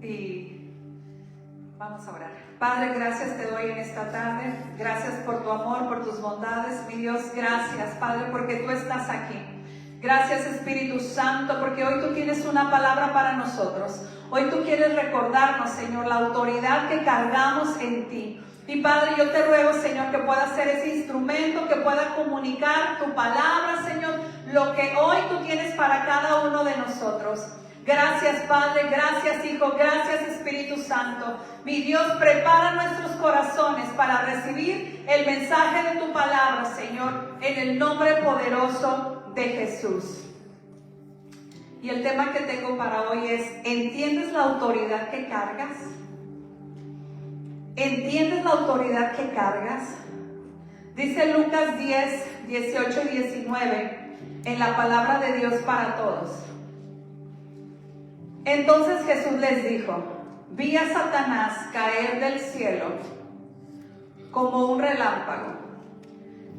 y vamos a orar. Padre, gracias te doy en esta tarde. Gracias por tu amor, por tus bondades, mi Dios. Gracias, Padre, porque tú estás aquí. Gracias, Espíritu Santo, porque hoy tú tienes una palabra para nosotros. Hoy tú quieres recordarnos, Señor, la autoridad que cargamos en ti. Y Padre, yo te ruego, Señor, que pueda ser ese instrumento, que pueda comunicar tu palabra, Señor, lo que hoy tú tienes para cada uno de nosotros. Gracias, Padre, gracias, Hijo, gracias, Espíritu Santo. Mi Dios, prepara nuestros corazones para recibir el mensaje de tu palabra, Señor, en el nombre poderoso de Jesús. Y el tema que tengo para hoy es: ¿entiendes la autoridad que cargas? ¿Entiendes la autoridad que cargas? Dice Lucas 10, 18 y 19 en la palabra de Dios para todos. Entonces Jesús les dijo: vi a Satanás caer del cielo como un relámpago.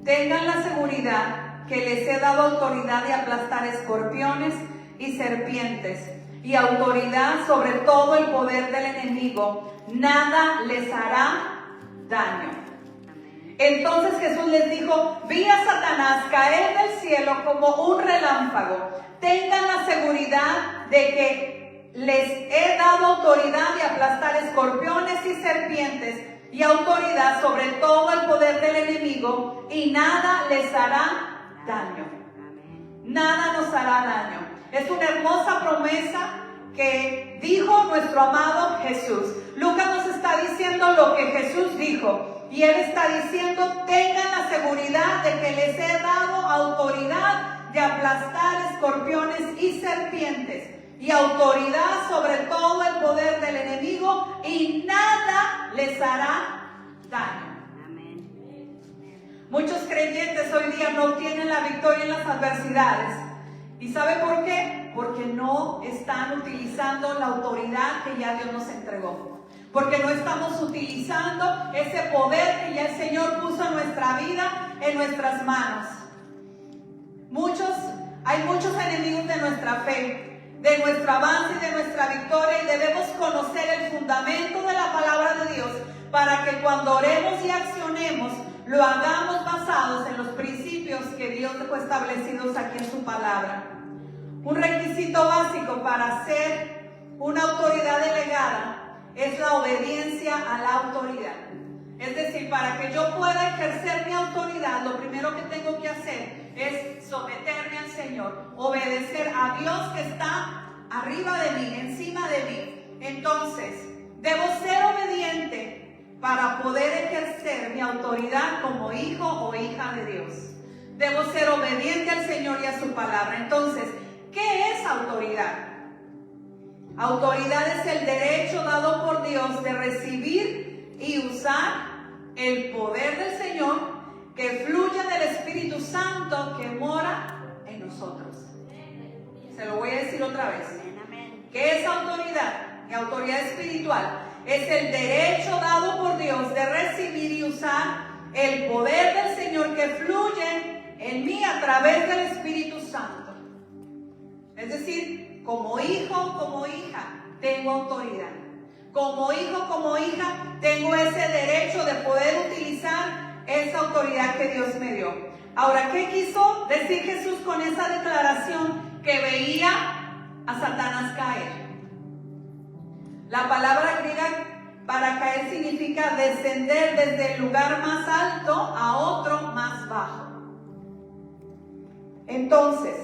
Tengan la seguridad que les he dado autoridad de aplastar escorpiones y serpientes, y autoridad sobre todo el poder del enemigo. Nada les hará daño. Entonces Jesús les dijo: vi a Satanás caer del cielo como un relámpago. Tengan la seguridad de que les he dado autoridad de aplastar escorpiones y serpientes, y autoridad sobre todo el poder del enemigo, y nada les hará daño. Nada nos hará daño. Es una hermosa promesa que dijo nuestro amado Jesús. Lucas nos está diciendo lo que Jesús dijo, y él está diciendo: tengan la seguridad de que les he dado autoridad de aplastar escorpiones y serpientes, y autoridad sobre todo el poder del enemigo, y nada les hará daño. Muchos creyentes hoy día no tienen la victoria en las adversidades. ¿Y sabe por qué? Porque no están utilizando la autoridad que ya Dios nos entregó. Porque no estamos utilizando ese poder que ya el Señor puso en nuestra vida, en nuestras manos. Hay muchos enemigos de nuestra fe, de nuestro avance y de nuestra victoria, y debemos conocer el fundamento de la palabra de Dios para que cuando oremos y accionemos lo hagamos basados en los principios que Dios dejó establecidos aquí en su palabra. Un requisito básico para ser una autoridad delegada es la obediencia a la autoridad. Es decir, para que yo pueda ejercer mi autoridad, lo primero que tengo que hacer es someterme al Señor, obedecer a Dios que está arriba de mí, encima de mí. Entonces, debo ser obediente para poder ejercer mi autoridad como hijo o hija de Dios. Debo ser obediente al Señor y a su palabra. Entonces, ¿qué es autoridad? Autoridad es el derecho dado por Dios de recibir y usar el poder del Señor que fluye del Espíritu Santo que mora en nosotros. Se lo voy a decir otra vez. ¿Qué es autoridad? Mi autoridad espiritual es el derecho dado por Dios de recibir y usar el poder del Señor que fluye en mí a través del Espíritu Santo. Es decir, como hijo, como hija, tengo autoridad. Como hijo, como hija, tengo ese derecho de poder utilizar esa autoridad que Dios me dio. Ahora, ¿qué quiso decir Jesús con esa declaración? Que veía a Satanás caer. La palabra griega para caer significa descender desde el lugar más alto a otro más bajo. Entonces,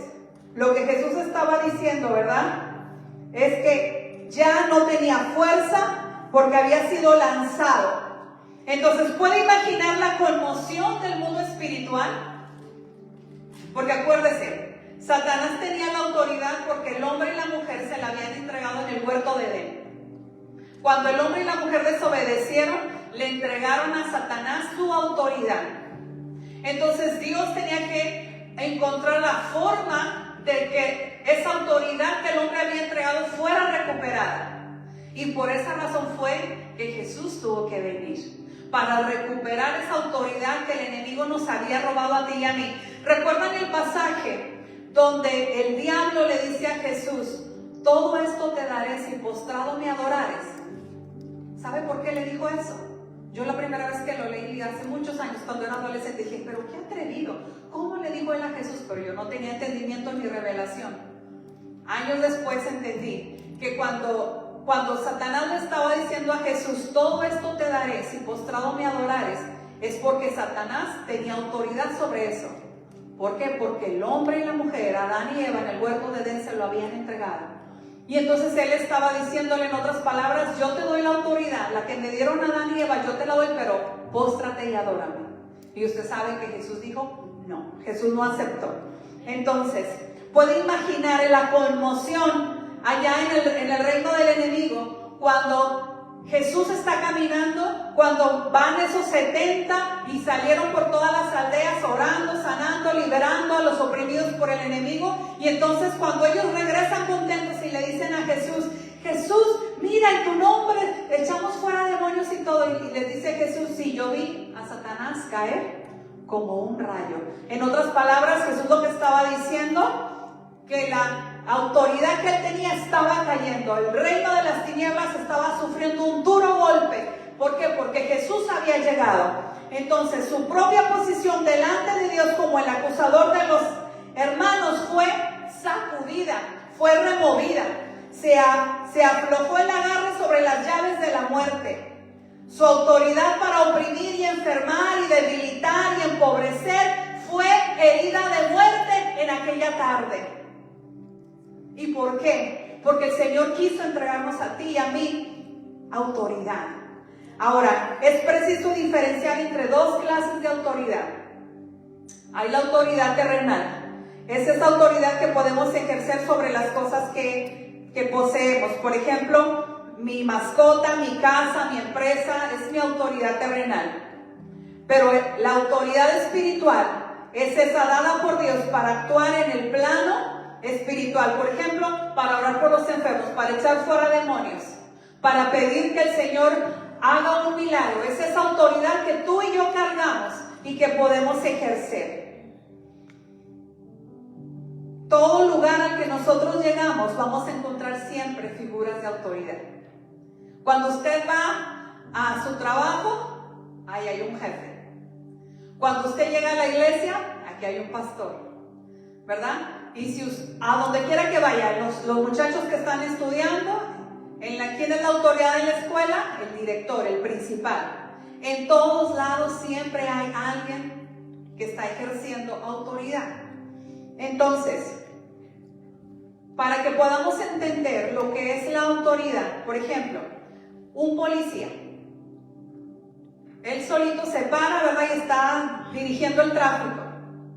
lo que Jesús estaba diciendo, ¿verdad? Es que ya no tenía fuerza porque había sido lanzado. Entonces, ¿puede imaginar la conmoción del mundo espiritual? Porque acuérdese, Satanás tenía la autoridad porque el hombre y la mujer se la habían entregado en el huerto de Edén. Cuando el hombre y la mujer desobedecieron, le entregaron a Satanás su autoridad. Entonces, Dios tenía que encontrar la forma de que esa autoridad que el hombre había entregado fuera recuperada. Y por esa razón fue que Jesús tuvo que venir, para recuperar esa autoridad que el enemigo nos había robado a ti y a mí. ¿Recuerdan el pasaje donde el diablo le dice a Jesús: todo esto te daré si postrado me adorares. ¿Sabe por qué le dijo eso? Yo la primera vez que lo leí hace muchos años, cuando era adolescente, dije, pero qué atrevido. ¿Cómo le dijo él a Jesús? Pero yo no tenía entendimiento ni revelación. Años después entendí que cuando Satanás le estaba diciendo a Jesús, todo esto te daré si postrado me adorares, es porque Satanás tenía autoridad sobre eso. ¿Por qué? Porque el hombre y la mujer, Adán y Eva, en el huerto de Edén se lo habían entregado. Y entonces él estaba diciéndole en otras palabras, yo te doy la autoridad, la que me dieron Adán y Eva, yo te la doy, pero póstrate y adórame. Y usted sabe que Jesús dijo, no, Jesús no aceptó. Entonces, puede imaginar la conmoción allá en el reino del enemigo, cuando Jesús está caminando, cuando van esos 70 y salieron por todas las aldeas orando, sanando, liberando a los oprimidos por el enemigo. Y entonces cuando ellos regresan contentos y le dicen a Jesús, Jesús, mira, en tu nombre echamos fuera demonios y todo. Y les dice Jesús, sí, yo vi a Satanás caer como un rayo. En otras palabras, Jesús lo que estaba diciendo, que la autoridad que él tenía estaba cayendo. El reino de las tinieblas estaba sufriendo un duro golpe. ¿Por qué? Porque Jesús había llegado. Entonces su propia posición delante de Dios como el acusador de los hermanos fue sacudida, fue removida. Se aflojó el agarre sobre las llaves de la muerte. Su autoridad para oprimir y enfermar y debilitar y empobrecer fue herida de muerte en aquella tarde. ¿Y por qué? Porque el Señor quiso entregarnos a ti y a mí autoridad. Ahora, es preciso diferenciar entre dos clases de autoridad. Hay la autoridad terrenal. Es esa autoridad que podemos ejercer sobre las cosas que poseemos. Por ejemplo, mi mascota, mi casa, mi empresa, es mi autoridad terrenal. Pero la autoridad espiritual es esa dada por Dios para actuar en el plano espiritual. Por ejemplo, para orar por los enfermos, para echar fuera demonios, para pedir que el Señor haga un milagro. Es esa autoridad que tú y yo cargamos y que podemos ejercer. Todo lugar al que nosotros llegamos vamos a encontrar siempre figuras de autoridad. Cuando usted va a su trabajo, ahí hay un jefe. Cuando usted llega a la iglesia, aquí hay un pastor, ¿verdad? Y si a donde quiera que vaya, los muchachos que están estudiando, ¿quién es la autoridad en la escuela? El director, el principal. En todos lados siempre hay alguien que está ejerciendo autoridad. Entonces, para que podamos entender lo que es la autoridad, por ejemplo, un policía, él solito se para, ¿verdad? Y está dirigiendo el tráfico,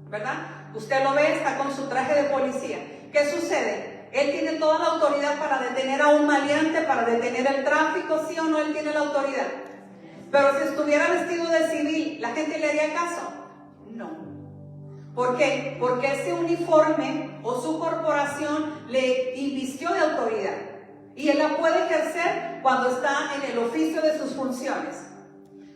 ¿verdad? Usted lo ve, está con su traje de policía. ¿Qué sucede? Él tiene toda la autoridad para detener a un maleante, para detener el tráfico, ¿sí o no? Él tiene la autoridad. Pero si estuviera vestido de civil, ¿la gente le haría caso? No. ¿Por qué? Porque ese uniforme o su corporación le invistió de autoridad. Y él la puede ejercer cuando está en el oficio de sus funciones.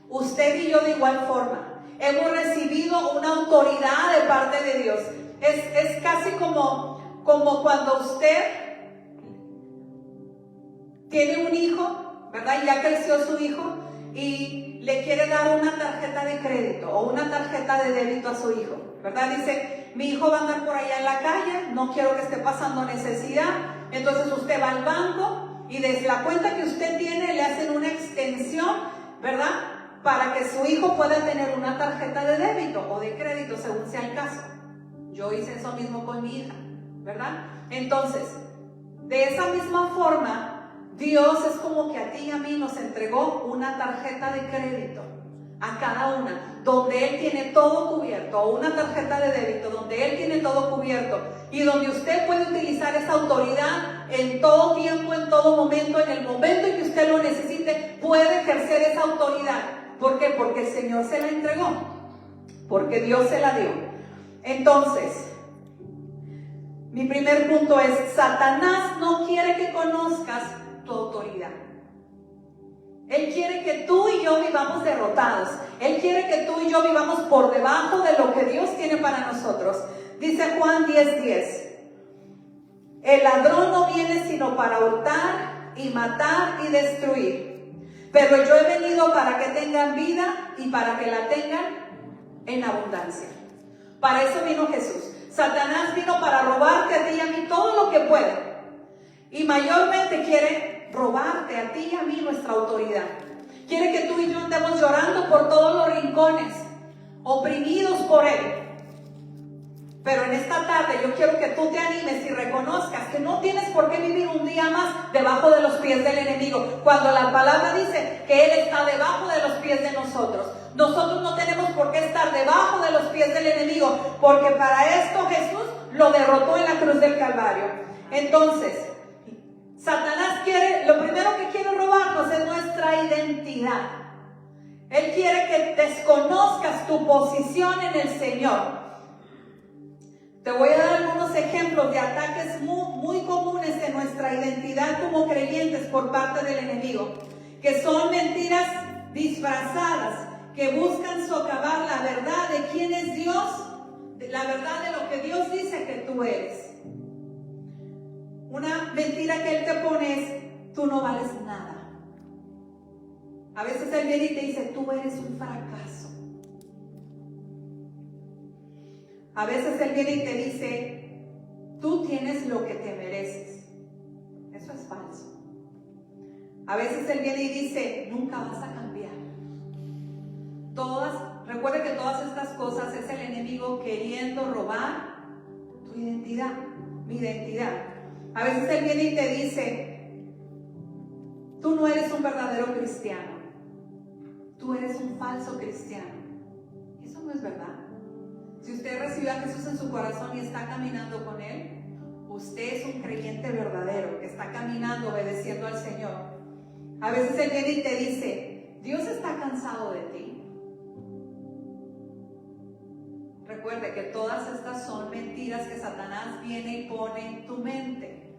Usted y yo de igual forma. Hemos recibido una autoridad de parte de Dios. Es casi como cuando usted tiene un hijo, ¿verdad? Y ya creció su hijo y le quiere dar una tarjeta de crédito o una tarjeta de débito a su hijo, ¿verdad? Dice, mi hijo va a andar por allá en la calle, no quiero que esté pasando necesidad. Entonces usted va al banco y desde la cuenta que usted tiene le hacen una extensión, ¿verdad? Para que su hijo pueda tener una tarjeta de débito o de crédito, según sea el caso. Yo hice eso mismo con mi hija, ¿verdad? Entonces, de esa misma forma, Dios es como que a ti y a mí nos entregó una tarjeta de crédito, a cada una, donde Él tiene todo cubierto, o una tarjeta de débito, donde Él tiene todo cubierto, y donde usted puede utilizar esa autoridad en todo tiempo, en todo momento, en el momento en que usted lo necesite, puede ejercer esa autoridad. ¿Por qué? Porque el Señor se la entregó, porque Dios se la dio. Entonces, mi primer punto es, Satanás no quiere que conozcas tu autoridad. Él quiere que tú y yo vivamos derrotados. Él quiere que tú y yo vivamos por debajo de lo que Dios tiene para nosotros. Dice Juan 10:10. El ladrón no viene sino para hurtar y matar y destruir. Pero yo he venido para que tengan vida y para que la tengan en abundancia. Para eso vino Jesús. Satanás vino para robarte a ti y a mí todo lo que puede. Y mayormente quiere robarte a ti y a mí nuestra autoridad. Quiere que tú y yo andemos llorando por todos los rincones, oprimidos por él. Pero en esta tarde yo quiero que tú te animes y reconozcas que no tienes por qué vivir un día más debajo de los pies del enemigo, cuando la palabra dice que él está debajo de los pies de nosotros. Nosotros no tenemos por qué estar debajo de los pies del enemigo, porque para esto Jesús lo derrotó en la cruz del Calvario. Entonces, Satanás quiere, lo primero que quiere robarnos es nuestra identidad. Él quiere que desconozcas tu posición en el Señor. Te voy a dar algunos ejemplos de ataques muy comunes en nuestra identidad como creyentes por parte del enemigo, que son mentiras disfrazadas, que buscan socavar la verdad de quién es Dios, la verdad de lo que Dios dice que tú eres. Una mentira que él te pone es: tú no vales nada. A veces él viene y te dice: tú eres un fracaso. A veces él viene y te dice: tú tienes lo que te mereces. Eso es falso. A veces él viene y dice: nunca vas a cambiar. Recuerda que todas estas cosas es el enemigo queriendo robar tu identidad, mi identidad. A veces él viene y te dice: tú no eres un verdadero cristiano, tú eres un falso cristiano. Eso no es verdad. Si usted recibió a Jesús en su corazón y está caminando con él, usted es un creyente verdadero que está caminando obedeciendo al Señor. A veces él viene y te dice: Dios está cansado de ti. Recuerde que todas estas son mentiras que Satanás viene y pone en tu mente.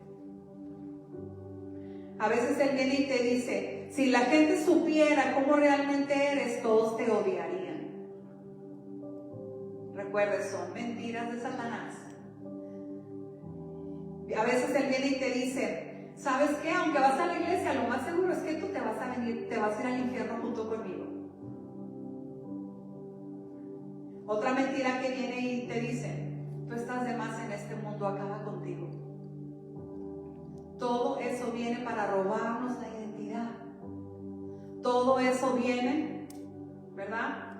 A veces él viene y te dice: si la gente supiera cómo realmente eres, todos te odiarían. Recuerde, son mentiras de Satanás. A veces él viene y te dice: ¿sabes qué? Aunque vas a la iglesia, lo más seguro es que tú te vas a ir al infierno junto conmigo. Otra mentira que viene y te dice: tú estás de más en este mundo, acaba contigo. Todo eso viene para robarnos la identidad. Todo eso viene, ¿verdad?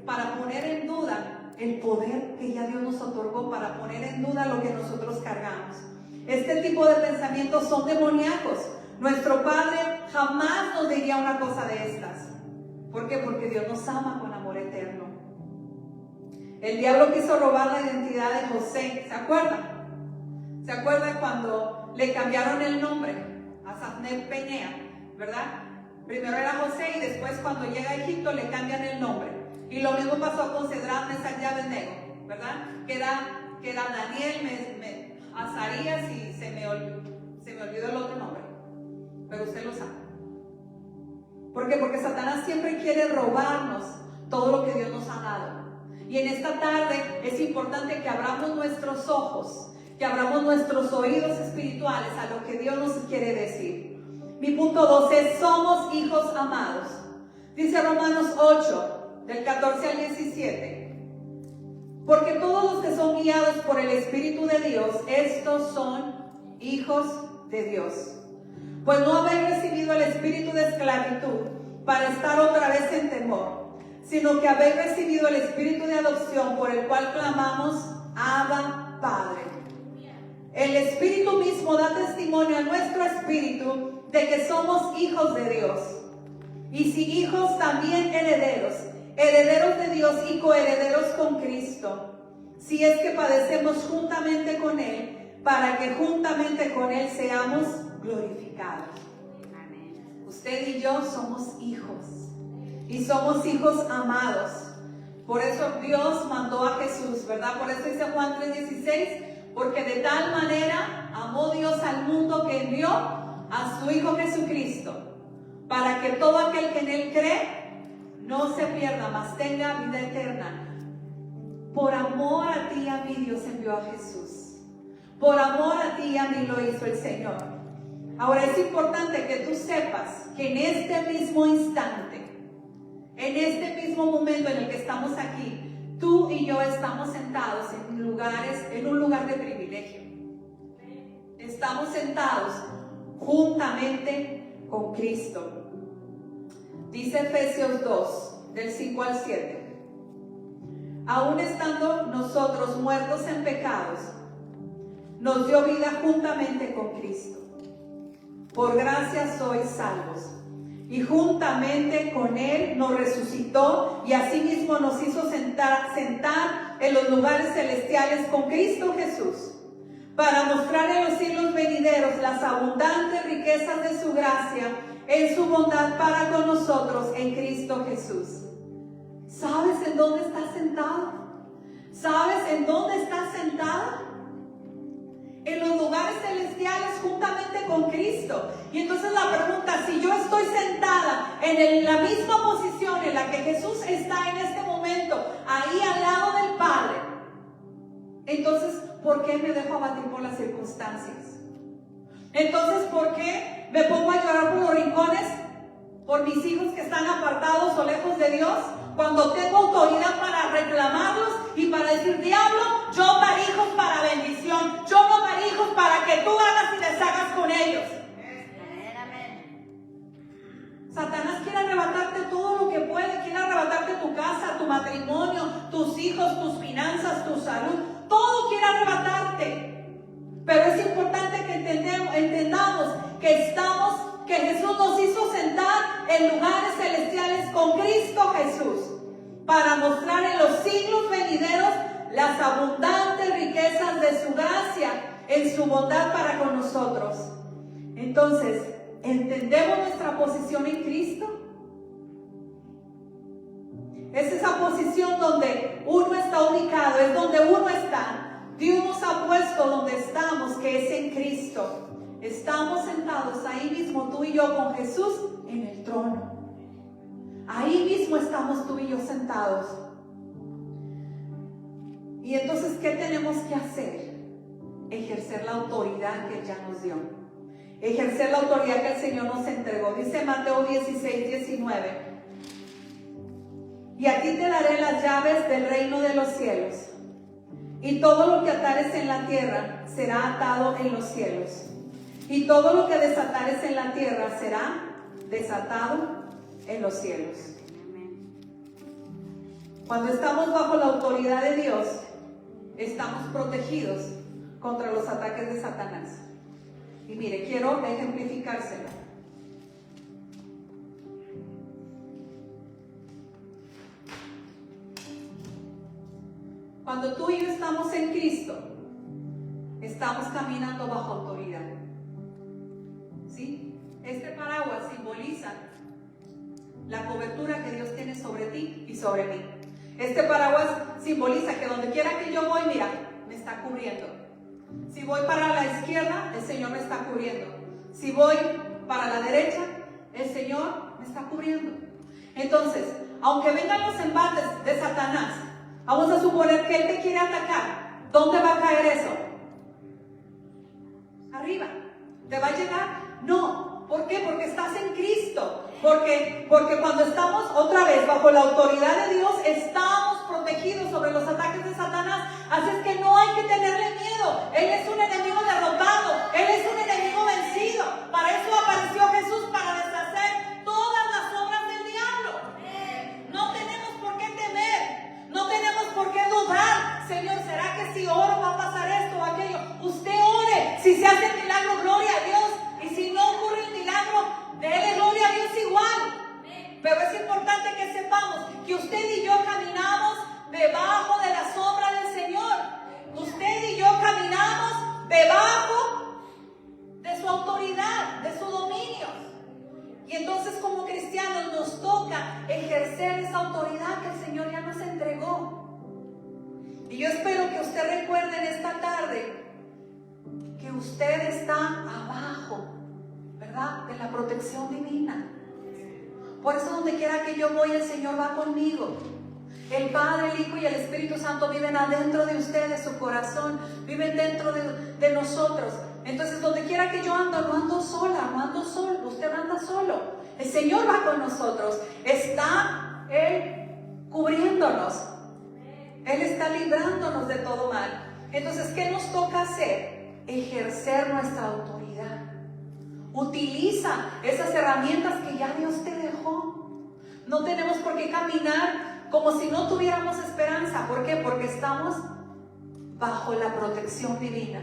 Para poner en duda el poder que ya Dios nos otorgó, para poner en duda lo que nosotros cargamos. Este tipo de pensamientos son demoníacos. Nuestro Padre jamás nos diría una cosa de estas. ¿Por qué? Porque Dios nos ama con amor eterno. El diablo quiso robar la identidad de José, ¿se acuerdan? ¿Se acuerdan cuando le cambiaron el nombre a Safnet Penea, verdad? Primero era José y después cuando llega a Egipto le cambian el nombre. Y lo mismo pasó con Cedrad, Mesach y Abednego, ¿verdad? Que era Daniel, Azarías y se me olvidó el otro nombre. Pero usted lo sabe. ¿Por qué? Porque Satanás siempre quiere robarnos todo lo que Dios nos ha dado. Y en esta tarde es importante que abramos nuestros ojos, que abramos nuestros oídos espirituales a lo que Dios nos quiere decir. Mi punto 2 es: somos hijos amados. Dice Romanos 8, del 14 al 17. Porque todos los que son guiados por el Espíritu de Dios, estos son hijos de Dios. Pues no habéis recibido el espíritu de esclavitud para estar otra vez en temor, sino que habéis recibido el espíritu de adopción, por el cual clamamos: Abba, Padre. El Espíritu mismo da testimonio a nuestro espíritu de que somos hijos de Dios. Y si hijos, también herederos, herederos de Dios y coherederos con Cristo, si es que padecemos juntamente con Él, para que juntamente con Él seamos glorificados. Usted y yo somos hijos, y somos hijos amados. Por eso Dios mandó a Jesús, ¿verdad? Por eso dice Juan 3:16, porque de tal manera amó Dios al mundo que envió a su Hijo Jesucristo, para que todo aquel que en Él cree no se pierda, mas tenga vida eterna. Por amor a ti y a mí Dios envió a Jesús. Por amor a ti y a mí lo hizo el Señor. Ahora es importante que tú sepas que en este mismo instante, en este mismo momento en el que estamos aquí, tú y yo estamos sentados en un lugar de privilegio. Estamos sentados juntamente con Cristo. Dice Efesios 2, del 5 al 7. Aún estando nosotros muertos en pecados, nos dio vida juntamente con Cristo. Por gracia sois salvos. Y juntamente con Él nos resucitó y asimismo nos hizo sentar en los lugares celestiales con Cristo Jesús, para mostrar en los siglos venideros las abundantes riquezas de su gracia en su bondad para con nosotros en Cristo Jesús. ¿Sabes en dónde estás sentado? ¿Sabes en dónde estás sentada? En los lugares celestiales juntamente con Cristo. Y entonces la pregunta, si yo estoy sentada en la misma posición en la que Jesús está en este momento, ahí al lado del Padre, entonces, ¿por qué me dejo abatir por las circunstancias? Entonces, ¿por qué me pongo a llorar por los rincones? Por mis hijos que están apartados o lejos de Dios, cuando tengo autoridad para reclamarlos y para decir, diablo, yo parí hijos para bendición, yo no parí hijos para que tú hagas y deshagas con ellos. Satanás quiere arrebatarte todo lo que puede, quiere arrebatarte tu casa, tu matrimonio, tus hijos, tus finanzas, tu salud, todo quiere arrebatarte. Pero es importante que entendamos que Jesús nos hizo sentar en lugares celestiales con Cristo Jesús, para mostrar en los siglos venideros las abundantes riquezas de su gracia en su bondad para con nosotros. Entonces, ¿entendemos nuestra posición en Cristo? Es esa posición donde uno está ubicado, es donde uno está. Dios nos ha puesto donde estamos, que es en Cristo. Estamos sentados ahí mismo, tú y yo, con Jesús en el trono. Ahí mismo estamos tú y yo sentados. Y entonces, ¿qué tenemos que hacer? Ejercer la autoridad que Él ya nos dio. Ejercer la autoridad que el Señor nos entregó. Dice Mateo 16, 19. Y a ti te daré las llaves del reino de los cielos. Y todo lo que atares en la tierra será atado en los cielos. Y todo lo que desatares en la tierra será desatado en los cielos. Cuando estamos bajo la autoridad de Dios, estamos protegidos contra los ataques de Satanás. Y mire, quiero ejemplificárselo. Cuando tú y yo estamos en Cristo, estamos caminando bajo autoridad. ¿Sí? Este paraguas simboliza la cobertura que Dios tiene sobre ti y sobre mí. Este paraguas simboliza que donde quiera que yo voy, mira, me está cubriendo. Si voy para la izquierda, el Señor me está cubriendo. Si voy para la derecha, el Señor me está cubriendo. Entonces, aunque vengan los embates de Satanás, vamos a suponer que Él te quiere atacar. ¿Dónde va a caer eso? Arriba. ¿Te va a llegar? No. ¿Por qué? Porque estás en Cristo. Porque cuando estamos otra vez bajo la autoridad de Dios, estamos protegidos sobre los ataques de Satanás. Así es que no hay que tenerle miedo. Él es un enemigo derrotado. Él es un enemigo vencido. Para eso apareció Jesús, para deshacer todas las obras del diablo. No tenemos por qué temer. No tenemos por qué dudar. Señor, ¿será que si oro va a pasar esto o aquello? Usted ore. Si se hace el milagro, gloria a Dios. Y si no ocurre el milagro, déle gloria a Dios igual. Pero es importante que sepamos que usted y yo caminamos debajo de la sombra del Señor. Usted y yo caminamos debajo de su autoridad, de su dominio. Y entonces, como cristianos, nos toca ejercer esa autoridad que el Señor ya nos entregó. Y yo espero que usted recuerde en esta tarde que usted está abajo, ¿verdad?, de la protección divina. Por eso donde quiera que yo voy, el Señor va conmigo. El Padre, el Hijo y el Espíritu Santo viven adentro de ustedes, su corazón, viven dentro de nosotros. Entonces, donde quiera que yo ando, no ando sola, no ando solo, usted anda solo. El Señor va con nosotros, está Él cubriéndonos, Él está librándonos de todo mal. Entonces, ¿qué nos toca hacer? Ejercer nuestra autoridad. Utiliza esas herramientas que ya Dios te dejó. No tenemos por qué caminar como si no tuviéramos esperanza. ¿Por qué? Porque estamos bajo la protección divina.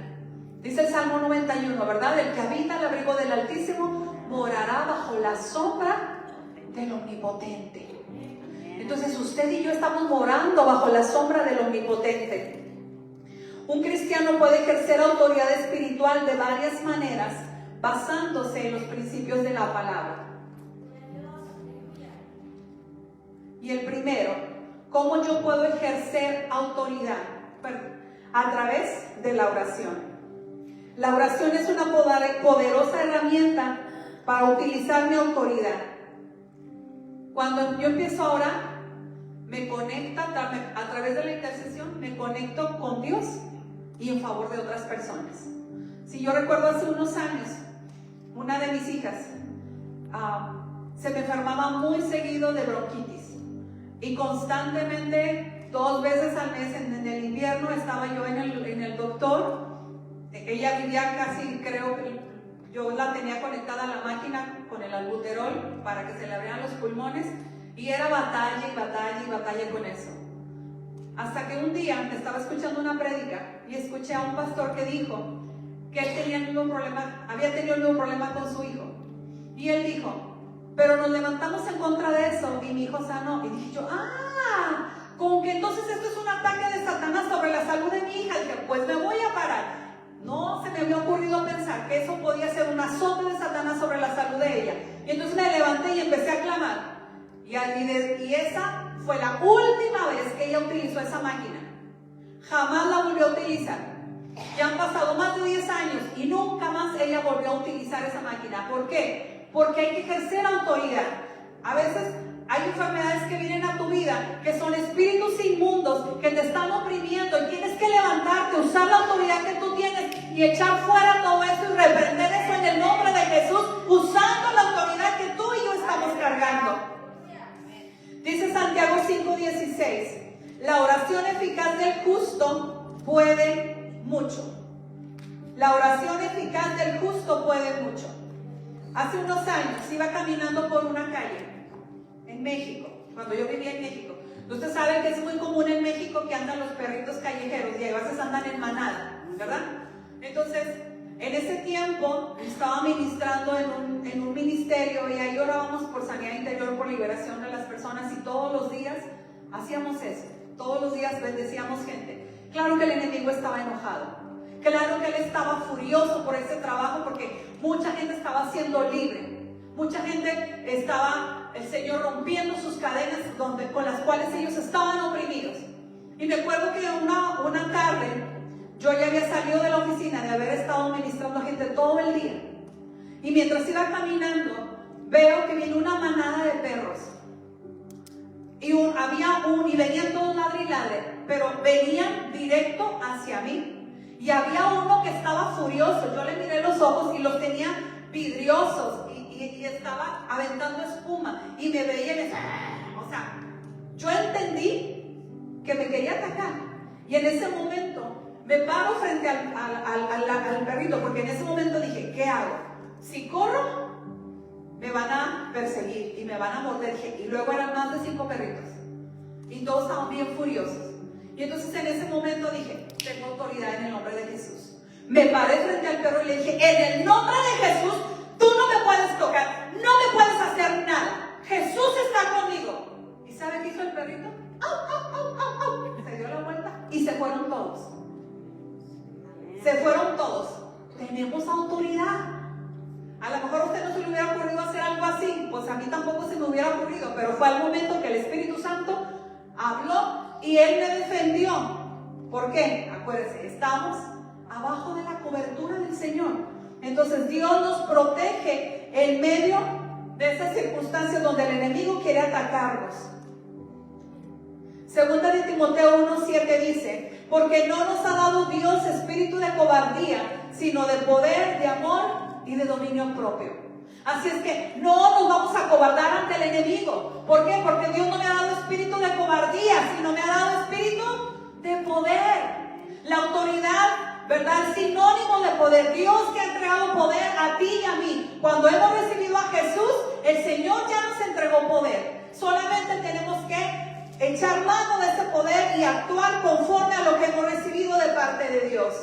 Dice el Salmo 91, ¿verdad? El que habita al abrigo del Altísimo morará bajo la sombra del Omnipotente. Entonces usted y yo estamos morando bajo la sombra del Omnipotente. Un cristiano puede ejercer autoridad espiritual de varias maneras, basándose en los principios de la palabra. Y el primero, ¿cómo yo puedo ejercer autoridad? A través de la oración. La oración es una poderosa herramienta para utilizar mi autoridad. Cuando yo empiezo a orar, me conecta a través de la intercesión, me conecto con Dios y en favor de otras personas. Si yo recuerdo hace unos años, una de mis hijas se me enfermaba muy seguido de bronquitis y constantemente, 2 veces al mes en el invierno, estaba yo en el doctor. Ella vivía casi, creo que yo la tenía conectada a la máquina con el albuterol para que se le abrieran los pulmones, y era batalla y batalla y batalla con eso. Hasta que un día estaba escuchando una prédica y escuché a un pastor que dijo que él tenía el mismo problema, había tenido el mismo problema con su hijo. Y él dijo, pero nos levantamos en contra de eso y mi hijo sanó. Y dije yo, como que entonces esto es un ataque de Satanás sobre la salud de mi hija. Y dije, pues me voy a parar. No se me había ocurrido pensar que eso podía ser un azote de Satanás sobre la salud de ella. Y entonces me levanté y empecé a clamar. Y esa fue la última vez que ella utilizó esa máquina. Jamás la volvió a utilizar. Ya han pasado más de 10 años y nunca más ella volvió a utilizar esa máquina. ¿Por qué? Porque hay que ejercer autoridad. A veces hay enfermedades que vienen a tu vida, que son espíritus inmundos, que te están oprimiendo, y tienes que levantarte, usar la autoridad que tú tienes y echar fuera todo eso y reprender eso en el nombre de Jesús, usando la autoridad que tú y yo estamos cargando. Dice Santiago 5:16, la oración eficaz del justo puede mucho. La oración eficaz del justo puede mucho. Hace unos años iba caminando por una calle en México, cuando yo vivía en México. Ustedes saben que es muy común en México que andan los perritos callejeros y a veces andan en manada, ¿verdad? Entonces, en ese tiempo estaba ministrando en un ministerio y ahí orábamos por sanidad interior, por liberación de las personas, y todos los días hacíamos eso. Todos los días bendecíamos gente. Claro que el enemigo estaba enojado. Claro que él estaba furioso por ese trabajo porque mucha gente estaba siendo libre. Mucha gente estaba, el Señor, rompiendo sus cadenas con las cuales ellos estaban oprimidos. Y me acuerdo que una tarde yo ya había salido de la oficina de haber estado ministrando a gente todo el día. Y mientras iba caminando, veo que viene una manada de perros. Y venían todos ladre y ladre, pero venían directo hacia mí. Y había uno que estaba furioso. Yo le miré los ojos y los tenía vidriosos y estaba aventando espuma y me veía y me decía, o sea, yo entendí que me quería atacar. Y en ese momento me paro frente al perrito, porque en ese momento dije, ¿qué hago? Si corro, me van a perseguir y me van a morder. Y luego eran más de 5 perritos y todos estaban bien furiosos. Y entonces en ese momento dije, tengo autoridad en el nombre de Jesús. Me paré frente al perro y le dije, en el nombre de Jesús, tú no me puedes tocar, no me puedes hacer nada. Jesús está conmigo. ¿Y sabe qué hizo el perrito? ¡Au, au, au, au! Se dio la vuelta y se fueron todos. Se fueron todos. Tenemos autoridad. A lo mejor a usted no se le hubiera ocurrido hacer algo así, pues a mí tampoco se me hubiera ocurrido, pero fue al momento que el Espíritu Santo habló y Él me defendió. ¿Por qué? Acuérdense, estamos abajo de la cobertura del Señor. Entonces Dios nos protege en medio de esas circunstancias donde el enemigo quiere atacarnos. Segunda de Timoteo 1:7 dice, porque no nos ha dado Dios espíritu de cobardía, sino de poder, de amor y de dominio propio. Así es que no nos vamos a cobardar ante el enemigo. ¿Por qué? Porque Dios no me ha dado espíritu de cobardía, sino me ha dado espíritu de poder. La autoridad, ¿verdad? Es sinónimo de poder. Dios te ha entregado poder a ti y a mí. Cuando hemos recibido a Jesús, el Señor ya nos entregó poder. Solamente tenemos que echar mano de ese poder y actuar conforme a lo que hemos recibido de parte de Dios.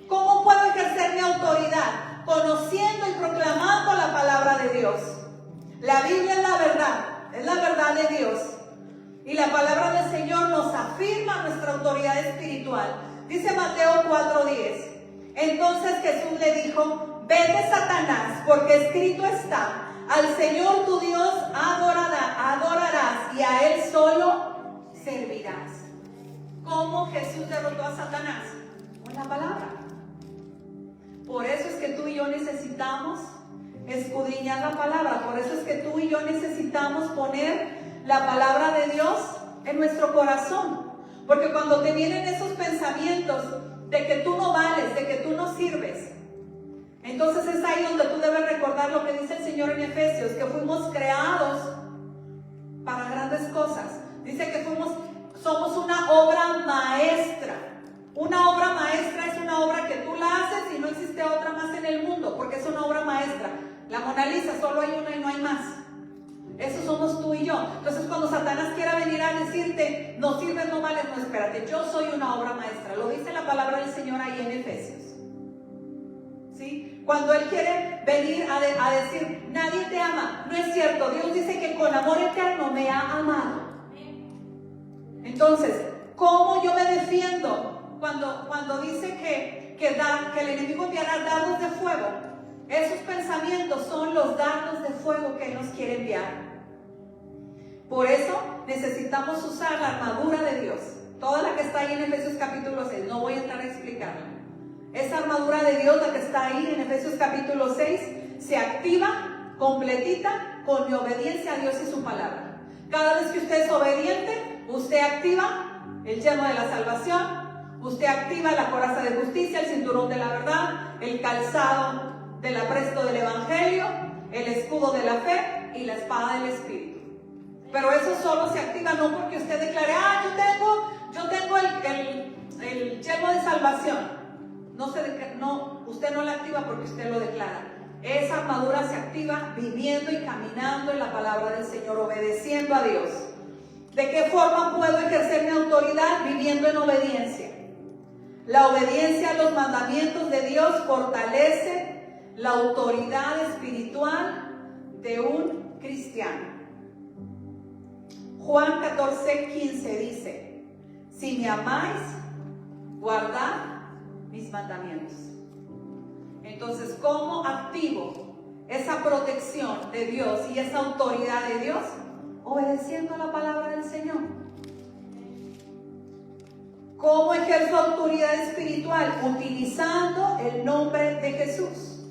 ¿Cómo puedo ejercer mi autoridad? Conociendo y proclamando la palabra de Dios. La Biblia es la verdad de Dios. Y la palabra del Señor nos afirma nuestra autoridad espiritual. Dice Mateo 4:10. Entonces Jesús le dijo, vete Satanás, porque escrito está, al Señor tu Dios adorarás y a Él solo servirás. ¿Cómo Jesús derrotó a Satanás? Con la palabra. Por eso es que tú y yo necesitamos escudriñar la palabra. Por eso es que tú y yo necesitamos poner la palabra de Dios en nuestro corazón. Porque cuando te vienen esos pensamientos de que tú no vales, de que tú no sirves, entonces es ahí donde tú debes recordar lo que dice el Señor en Efesios, que fuimos creados para grandes cosas. Dice que somos una obra maestra. Una obra maestra es una obra que tú la haces y no existe otra más en el mundo, porque es una obra maestra. La Mona Lisa, solo hay una y no hay más. Eso somos tú y yo. Entonces cuando Satanás quiera venir a decirte, no sirves, no vales, no, espérate, yo soy una obra maestra. Lo dice la palabra del Señor ahí en Efesios. ¿Sí? Cuando Él quiere venir a decir, nadie te ama, no es cierto. Dios dice que con amor eterno me ha amado. Entonces, ¿cómo yo me defiendo? Cuando dice que el enemigo enviará dardos de fuego, esos pensamientos son los dardos de fuego que Él nos quiere enviar. Por eso necesitamos usar la armadura de Dios, toda la que está ahí en Efesios capítulo 6, no voy a entrar a explicarla. Esa armadura de Dios, la que está ahí en Efesios capítulo 6, se activa completita con mi obediencia a Dios y su palabra. Cada vez que usted es obediente, usted activa el yelmo de la salvación, usted activa la coraza de justicia, el cinturón de la verdad, el calzado del apresto del evangelio, el escudo de la fe y la espada del espíritu. Pero eso solo se activa no porque usted declare, yo tengo el yelmo de salvación. Usted no la activa porque usted lo declara. Esa armadura se activa viviendo y caminando en la palabra del Señor, obedeciendo a Dios. ¿De qué forma puedo ejercer mi autoridad? Viviendo en obediencia. La obediencia a los mandamientos de Dios fortalece la autoridad espiritual de un cristiano. Juan 14:15 dice, si me amáis, guardad mis mandamientos. Entonces, ¿cómo activo esa protección de Dios y esa autoridad de Dios? Obedeciendo la palabra del Señor. ¿Cómo ejerzo autoridad espiritual? Utilizando el nombre de Jesús.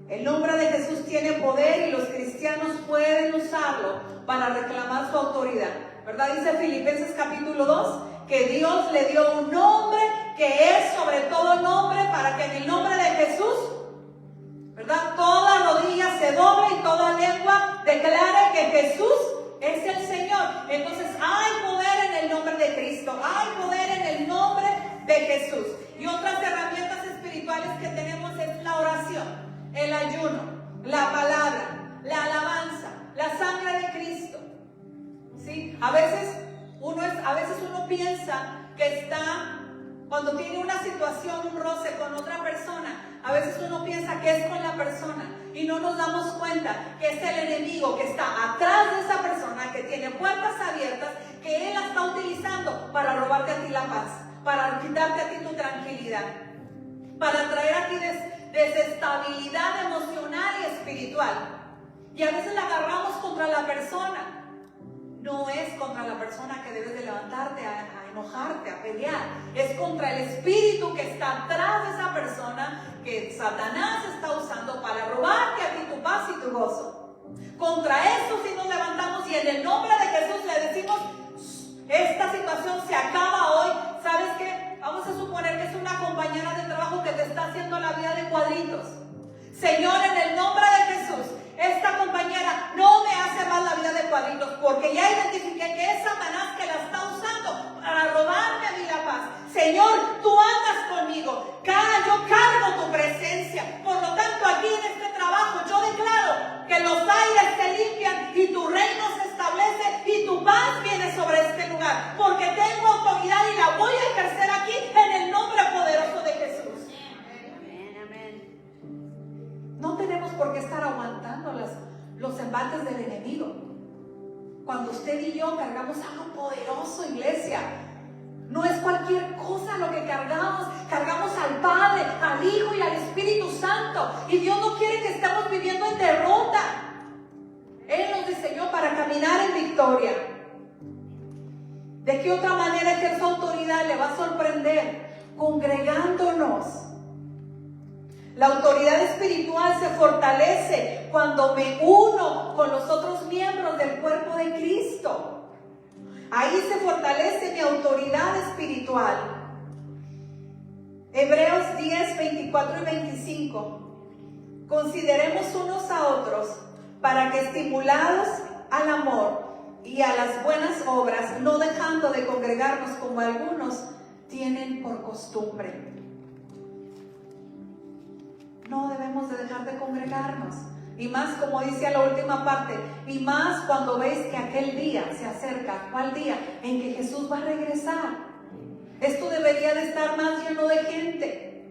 El nombre de Jesús tiene poder y los cristianos pueden usarlo para reclamar su autoridad. ¿Verdad? Dice Filipenses capítulo 2 que Dios le dio un nombre que es sobre todo nombre, para que en el nombre de Jesús, ¿verdad?, toda rodilla se doble y toda lengua declare que Jesús es el Señor. Entonces hay poder en el nombre de Cristo, hay poder en el nombre de Jesús. Y otras herramientas espirituales que tenemos es la oración, el ayuno, la palabra, la alabanza, la sangre de Cristo. ¿Sí? A veces uno piensa que está, cuando tiene una situación, un roce con otra persona, a veces uno piensa que es con la persona y no nos damos cuenta que es el enemigo que está atrás de esa persona, que tiene puertas abiertas, que él la está utilizando para robarte a ti la paz, para quitarte a ti tu tranquilidad, para traer a ti desestabilidad emocional y espiritual. Y a veces la agarramos contra la persona. No es contra la persona que debes de levantarte a enojarte, a pelear. Es contra el espíritu que está atrás de esa persona, que Satanás está usando para robarte a ti tu paz y tu gozo. Contra eso sí nos levantamos y en el nombre de Jesús le decimos, esta situación se acaba hoy, ¿sabes qué? Vamos a suponer que es una compañera de trabajo que te está haciendo la vida de cuadritos. Señor, en el nombre de Jesús, esta compañera no me hace más la vida de cuadritos, porque ya identifiqué que es Satanás que la está usando para robarme a mí la paz. Señor, tú andas conmigo, yo cargo tu presencia. Por lo tanto, aquí en este trabajo yo declaro que los aires se limpian y tu reino se establece y tu paz viene sobre este lugar, porque tengo autoridad y la voy a ejercer aquí en el nombre poderoso de Jesús. No tenemos por qué estar aguantando los embates del enemigo. Cuando usted y yo cargamos algo poderoso, iglesia, no es cualquier cosa lo que cargamos. Cargamos al Padre, al Hijo y al Espíritu Santo. Y Dios no quiere que estemos viviendo en derrota. Él nos diseñó para caminar en victoria. ¿De qué otra manera ejerce autoridad? Le va a sorprender. Congregándonos. La autoridad espiritual se fortalece cuando me uno con los otros miembros del cuerpo de Cristo. Ahí se fortalece mi autoridad espiritual. Hebreos 10, 24 y 25. Consideremos unos a otros para que, estimulados al amor y a las buenas obras, no dejando de congregarnos como algunos tienen por costumbre. No debemos de dejar de congregarnos. Y más, como dice a la última parte, y más cuando veis que aquel día se acerca. ¿Cuál día? En que Jesús va a regresar. Esto debería de estar más lleno de gente,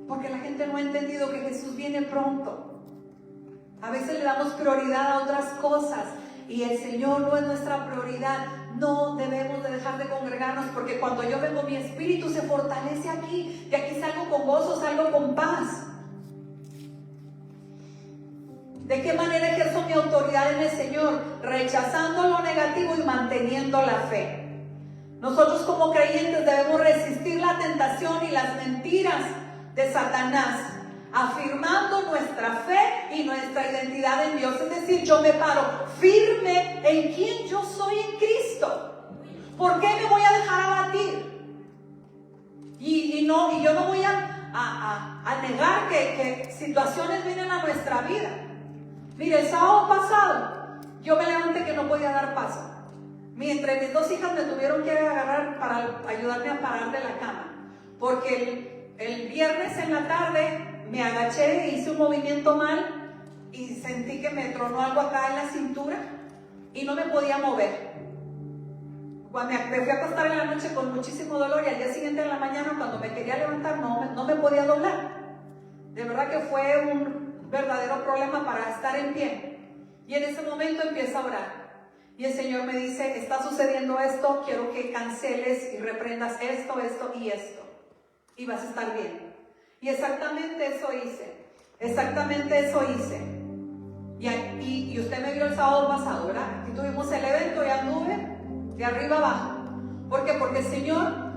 porque la gente no ha entendido que Jesús viene pronto. A veces le damos prioridad a otras cosas y el Señor no es nuestra prioridad. No debemos de dejar de congregarnos, porque cuando yo vengo, mi espíritu se fortalece aquí. De aquí salgo con gozo, salgo con paz. ¿De qué manera ejerzo mi autoridad en el Señor? Rechazando lo negativo y manteniendo la fe. Nosotros como creyentes debemos resistir la tentación y las mentiras de Satanás, afirmando nuestra fe y nuestra identidad en Dios. Es decir, yo me paro firme en quien yo soy en Cristo. ¿Por qué me voy a dejar abatir? Y yo no voy a negar que situaciones vienen a nuestra vida. Mire, el sábado pasado yo me levanté que no podía dar paso. Mientras mis dos hijas me tuvieron que agarrar para ayudarme a parar de la cama, porque el viernes en la tarde me agaché e hice un movimiento mal y sentí que me tronó algo acá en la cintura y no me podía mover. Cuando me fui a acostar en la noche con muchísimo dolor, y al día siguiente en la mañana, cuando me quería levantar, no me podía doblar. De verdad que fue un verdadero problema para estar en pie. Y en ese momento empiezo a orar. Y el Señor me dice, está sucediendo esto, quiero que canceles y reprendas esto, esto y esto. Y vas a estar bien. Y exactamente eso hice. Exactamente eso hice. Y usted me vio el sábado pasado, ¿verdad? Aquí tuvimos el evento y anduve de arriba abajo. ¿Por qué? Porque el Señor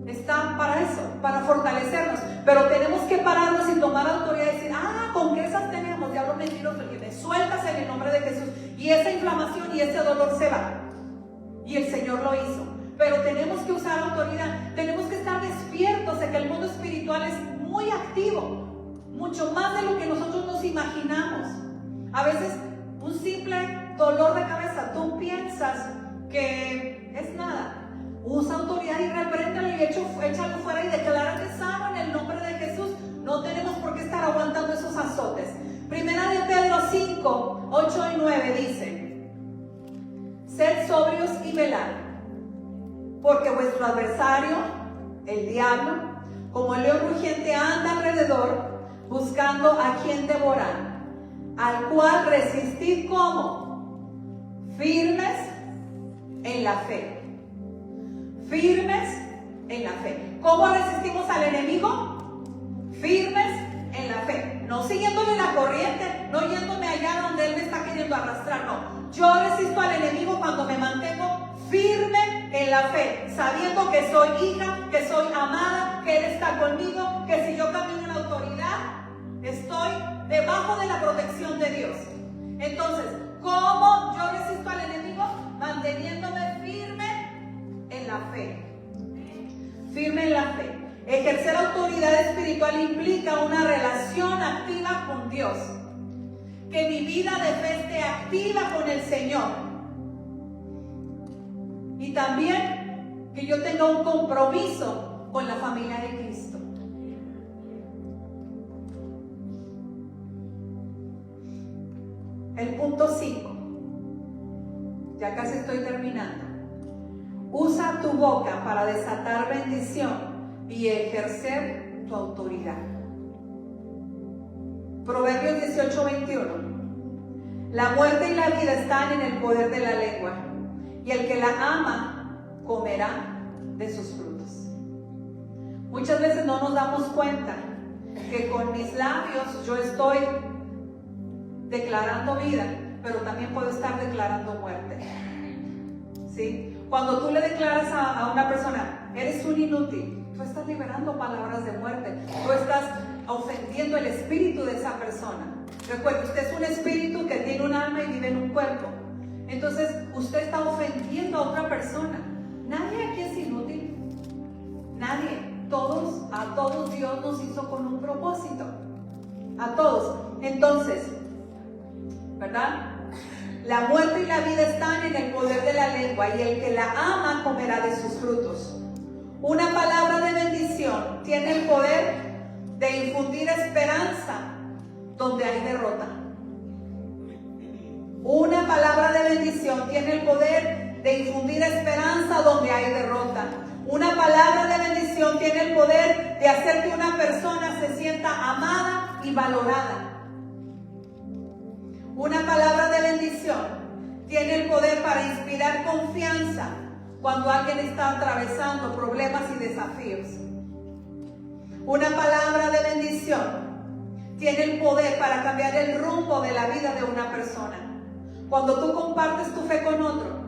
está para eso, para fortalecernos. Pero tenemos que pararnos y tomar autoridad y decir, ¿con qué esas tenemos? Diablo mentiroso, que me sueltas en el nombre de Jesús. Y esa inflamación y ese dolor se va. Y el Señor lo hizo. Pero tenemos que usar autoridad. Tenemos que estar despiertos de que el mundo espiritual es muy activo. Mucho más de lo que nosotros nos imaginamos. A veces un simple dolor de cabeza, tú piensas que es nada. Usa autoridad y repréndelo y échalo fuera y declárate sano en el nombre de Jesús. No tenemos por qué estar aguantando esos azotes. Primera de Pedro 5, 8 y 9 dice: sed sobrios y velad, porque vuestro adversario, el diablo, como el león rugiente, anda alrededor buscando a quien devorar, al cual resistid como firmes en la fe. Firmes en la fe. ¿Cómo resistimos al enemigo? Firmes en la fe. No siguiéndole la corriente, no yéndome allá donde él me está queriendo arrastrar, no. Yo resisto al enemigo cuando me mantengo firme en la fe, sabiendo que soy hija, que soy amada, que él está conmigo, que si yo camino en autoridad, estoy debajo de la protección de Dios. Entonces, ¿cómo yo resisto al enemigo? manteniéndome firme en la fe. Firme en la fe. Ejercer autoridad espiritual implica una relación activa con Dios. Que mi vida de fe esté activa con el Señor. Y también que yo tenga un compromiso con la familia de Cristo. El punto 5. Ya casi estoy terminando. Usa tu boca para desatar bendición y ejercer tu autoridad. Proverbios 18:21. La muerte y la vida están en el poder de la lengua, y el que la ama comerá de sus frutos. Muchas veces no nos damos cuenta que con mis labios yo estoy declarando vida, pero también puedo estar declarando muerte. ¿Sí? Cuando tú le declaras a una persona, eres un inútil, tú estás liberando palabras de muerte, tú estás ofendiendo el espíritu de esa persona. Recuerda, usted es un espíritu que tiene un alma y vive en un cuerpo. Entonces, usted está ofendiendo a otra persona. Nadie aquí es inútil. Nadie. A todos Dios nos hizo con un propósito. A todos. Entonces, ¿verdad? La muerte y la vida están en el poder de la lengua, y el que la ama comerá de sus frutos. Una palabra de bendición tiene el poder de infundir esperanza donde hay derrota. Una palabra de bendición tiene el poder de infundir esperanza donde hay derrota. Una palabra de bendición tiene el poder de hacer que una persona se sienta amada y valorada. Una palabra de bendición tiene el poder para inspirar confianza cuando alguien está atravesando problemas y desafíos. Una palabra de bendición tiene el poder para cambiar el rumbo de la vida de una persona. Cuando tú compartes tu fe con otro,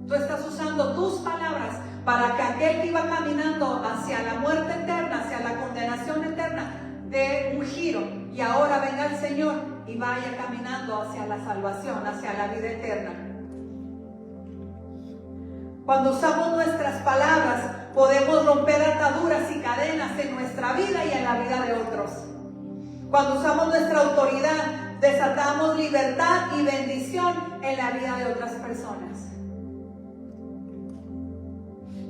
tú estás usando tus palabras para que aquel que iba caminando hacia la muerte eterna, hacia la condenación eterna, dé un giro y ahora venga el Señor y vaya caminando hacia la salvación, hacia la vida eterna. Cuando usamos nuestras palabras, podemos romper ataduras y cadenas en nuestra vida y en la vida de otros. Cuando usamos nuestra autoridad, desatamos libertad y bendición en la vida de otras personas.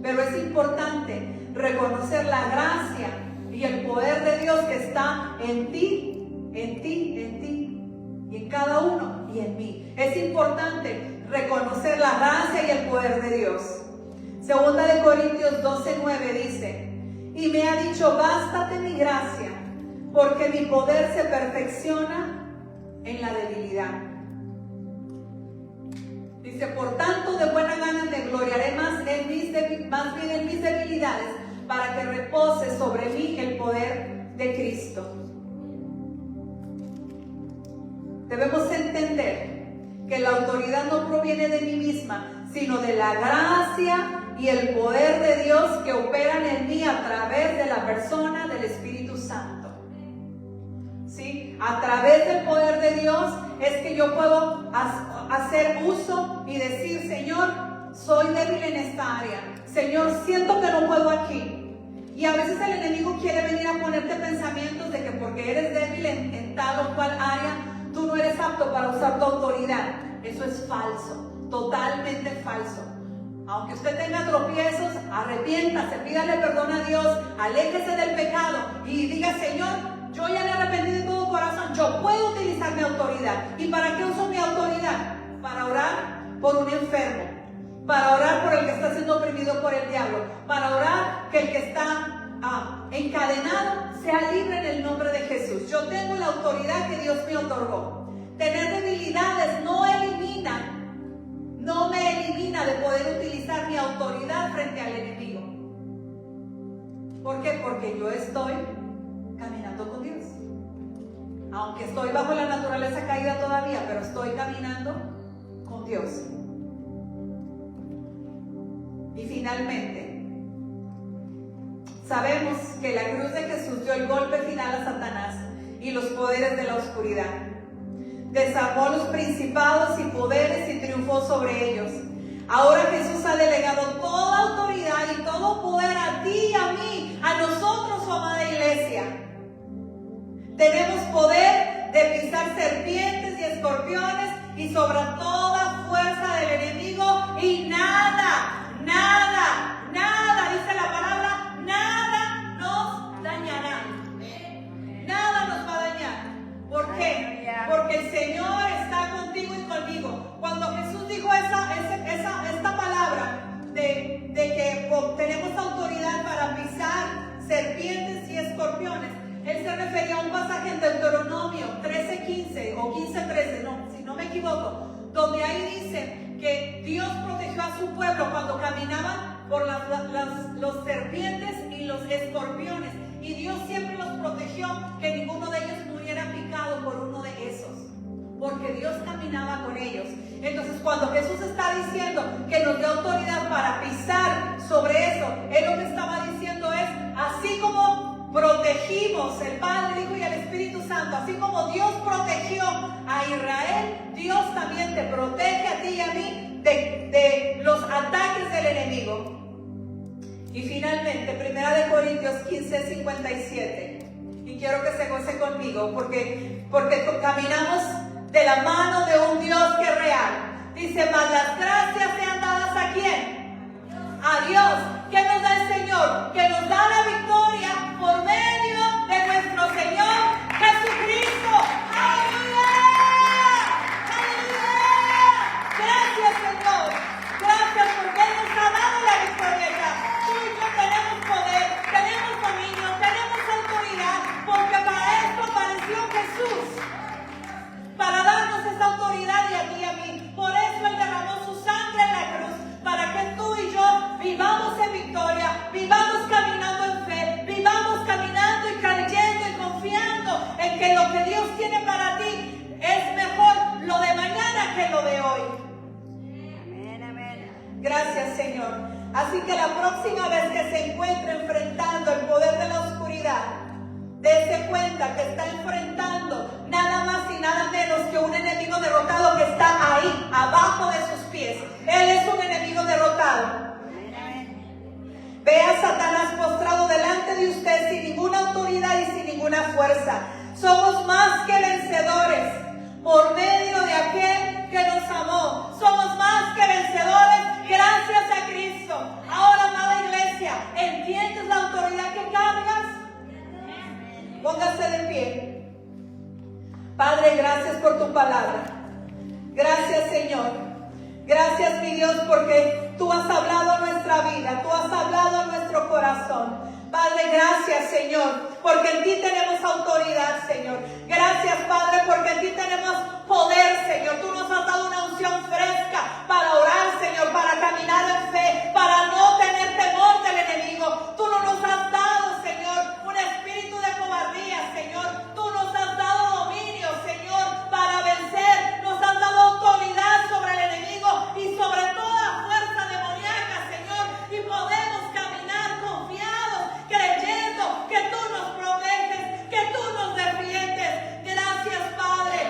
Pero es importante reconocer la gracia y el poder de Dios que está en ti, y en cada uno y en mí. Es importante reconocer la gracia y el poder de Dios. Segunda de Corintios 12:9 dice: y me ha dicho, bástate mi gracia, porque mi poder se perfecciona en la debilidad. Dice, por tanto, de buena gana me gloriaré más bien en mis debilidades, para que repose sobre mí el poder de Cristo. Debemos entender que la autoridad no proviene de mí misma, sino de la gracia y el poder de Dios que operan en mí a través de la persona del Espíritu Santo. ¿Sí? A través del poder de Dios es que yo puedo hacer uso y decir, Señor, soy débil en esta área. Señor, siento que no puedo aquí. Y a veces el enemigo quiere venir a ponerte pensamientos de que porque eres débil en tal o cual área, tú no eres apto para usar tu autoridad. Eso es falso, totalmente falso. Aunque usted tenga tropiezos, arrepiéntase, pídale perdón a Dios, aléjese del pecado y diga, Señor, yo ya me arrepentí de todo corazón, yo puedo utilizar mi autoridad. ¿Y para qué uso mi autoridad? Para orar por un enfermo, para orar por el que está siendo oprimido por el diablo, para orar que el que está encadenado sea libre en el nombre de Jesús. Yo tengo la autoridad que Dios me otorgó. Tener debilidades no me elimina de poder utilizar mi autoridad frente al enemigo. ¿Por qué? Porque yo estoy caminando con Dios. Aunque estoy bajo la naturaleza caída todavía, pero estoy caminando con Dios. Y finalmente, sabemos que la cruz de Jesús dio el golpe final a Satanás y los poderes de la oscuridad. Desarmó los principados y poderes y triunfó sobre ellos. Ahora Jesús ha delegado toda autoridad y todo poder a ti y a mí, a nosotros, su amada iglesia. Tenemos poder de pisar serpientes y escorpiones y sobre toda fuerza del enemigo, y nada, dice la palabra, nada nos dañará. Nada nos va a dañar. ¿Por qué? Porque el Señor está contigo y conmigo. Cuando Jesús dijo esta palabra de que tenemos autoridad para pisar serpientes y escorpiones, Él se refería a un pasaje en Deuteronomio 13:15 o 15:13, si no me equivoco, donde ahí dice que Dios protegió a su pueblo cuando caminaban por los serpientes y los escorpiones. Y Dios siempre los protegió, que ninguno de ellos muriera picado por uno de esos, porque Dios caminaba con ellos. Entonces, cuando Jesús está diciendo que nos dé autoridad para pisar sobre eso, Él lo que estaba diciendo es, así como protegimos el Padre, el Hijo y el Espíritu Santo, así como Dios protegió a Israel, Dios también te protege a ti y a mí de los ataques del enemigo. Y finalmente, 1 Corintios 15:57. Y quiero que se goce conmigo, porque caminamos de la mano de un Dios que es real. Dice, mas las gracias sean dadas ¿a quién? A Dios. ¿Qué nos da el Señor? Que nos da la victoria por medio de nuestro Señor Jesucristo. ¡Aleluya! ¡Aleluya! Gracias, Señor. Gracias porque Él nos ha dado la victoria ya. Tú y yo tenemos poder, tenemos dominio, tenemos autoridad, porque para esto apareció Jesús, para darnos esa autoridad y a ti y a mí. Por eso Él derramó su sangre en la cruz, para que tú y yo vivamos en victoria, vivamos caminando en fe, vivamos caminando y creyendo y confiando en que lo que Dios tiene para ti es mejor lo de mañana que lo de hoy. Gracias, Señor. Así que la próxima vez que se encuentre enfrentando el poder de la oscuridad, dése cuenta que está enfrentando nada más y nada menos que un enemigo derrotado que está ahí, abajo de sus pies. Él es un enemigo derrotado. Ve a Satanás postrado delante de usted sin ninguna autoridad y sin ninguna fuerza. Somos más que vencedores por medio de aquel que nos amó. Somos más que vencedores gracias a Cristo. Ahora, amada iglesia, ¿entiendes la autoridad que cargas? Póngase de pie. Padre, gracias por tu palabra. Gracias, Señor. Gracias, mi Dios, porque tú has hablado a nuestra vida, tú has hablado a nuestro corazón. Padre, gracias, Señor, porque en ti tenemos autoridad, Señor. Gracias, Padre, porque en ti tenemos poder, Señor. Tú nos has dado una unción fresca para orar, Señor, para caminar en fe, para no tener temor del enemigo. Tú no nos has dado, Señor, un espíritu de cobardía, Señor. Tú nos has dado dominio, Señor, para vencer. Nos has dado autoridad sobre el enemigo y sobre toda fuerza demoníaca, Señor. Y podemos caminar confiados, creyendo que tú nos proteges, que tú nos defiendes. Gracias, Padre.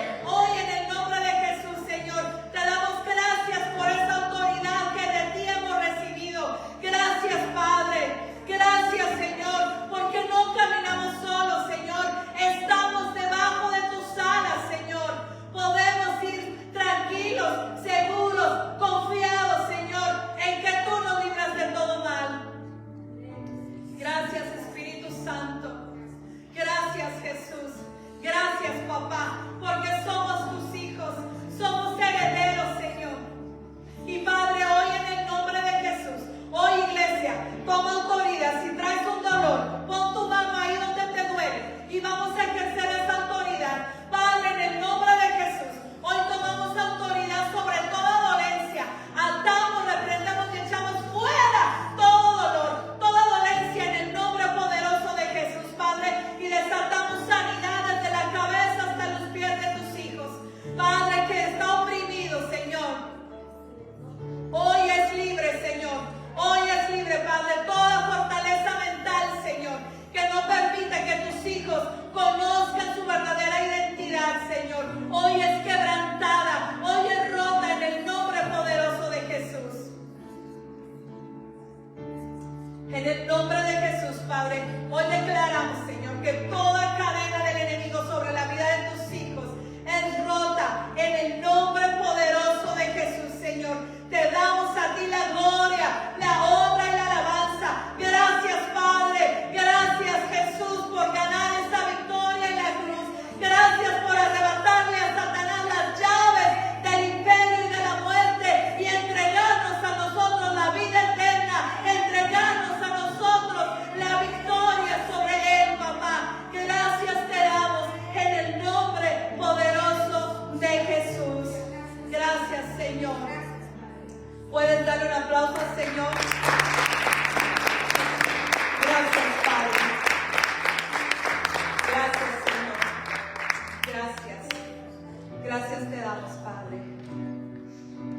Gracias te damos, Padre.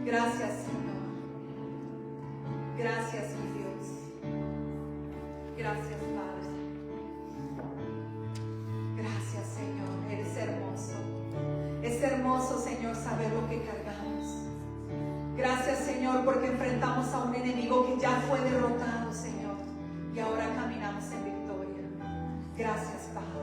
Gracias, Señor. Gracias, mi Dios. Gracias, Padre. Gracias, Señor. Eres hermoso. Es hermoso, Señor, saber lo que cargamos. Gracias, Señor, porque enfrentamos a un enemigo que ya fue derrotado, Señor, y ahora caminamos en victoria. Gracias, Padre.